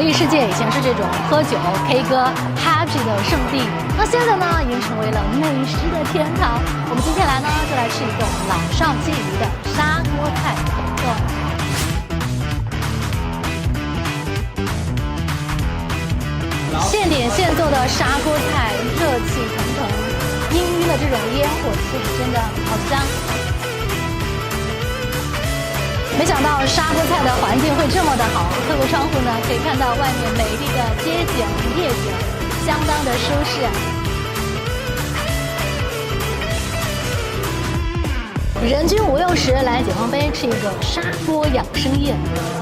艺世界以前是这种喝酒、K 歌、happy 的圣地，那现在呢，已经成为了美食的天堂。我们今天来呢，就来吃一个老少皆宜的砂锅菜烤肉。现点现做的砂锅菜，热气腾腾，氤氲的这种烟火气，真的好香。没想到砂锅菜的环境会这么的好，透过窗户呢，可以看到外面美丽的街景、夜景，相当的舒适。人均5、6十来解放碑吃一个砂锅养生宴，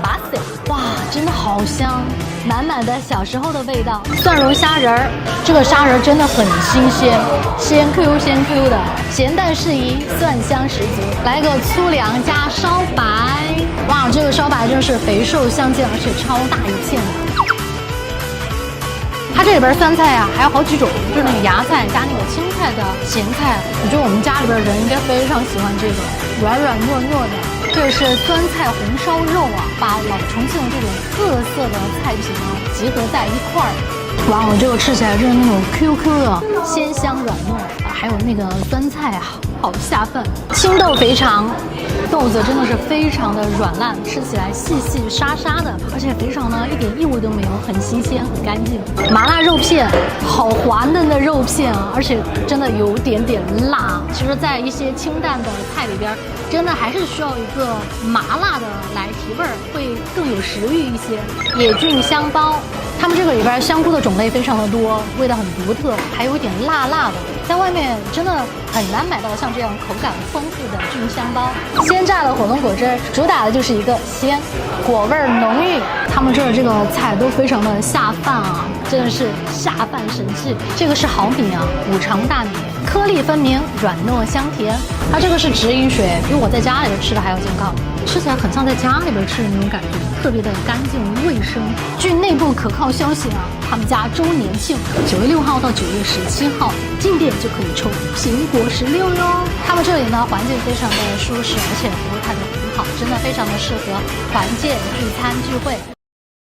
哇塞，哇，真的好香，满满的小时候的味道。蒜蓉虾仁儿，这个虾仁真的很新鲜，鲜 Q 鲜 Q 的，咸淡适宜，蒜香十足。来个粗粮加烧白，哇，这个烧白真是肥瘦相间，而且超大一片的。它这里边酸菜啊还有好几种，就是那个芽菜加那个青菜的咸菜，我觉得我们家里边人应该非常喜欢这个，软软糯糯的。这是酸菜红烧肉啊，把老重庆的这种特色的菜品啊集合在一块儿。哇，我这个吃起来就是那种 QQ 的鲜香软糯，还有那个酸菜啊，好下饭。青豆肥肠，豆子真的是非常的软烂，吃起来细细沙沙的，而且肥肠呢一点异味都没有，很新鲜很干净。麻辣肉片，好滑嫩的肉片啊，而且真的有点点辣。其实，在一些清淡的菜里边，真的还是需要一个麻辣的来提味儿，会更有食欲一些。野菌香包。他们这个里边香菇的种类非常的多，味道很独特，还有一点辣辣的，在外面真的很难买到像这样口感丰富的菌香包。鲜榨的火龙果汁，主打的就是一个鲜，果味浓郁。他们这儿这个菜都非常的下饭啊，真的是下饭神器。这个是好米啊，五常大米，颗粒分明，软糯香甜。它这个是直饮水，比我在家里边吃的还要健康，吃起来很像在家里边吃的那种感觉，特别的干净卫生。据内部可靠消息啊，他们家周年庆9月6号到9月17号进店就可以抽苹果16哟。他们这里呢环境非常的舒适，而且服务态度很好，真的非常的适合团建、聚餐、聚会。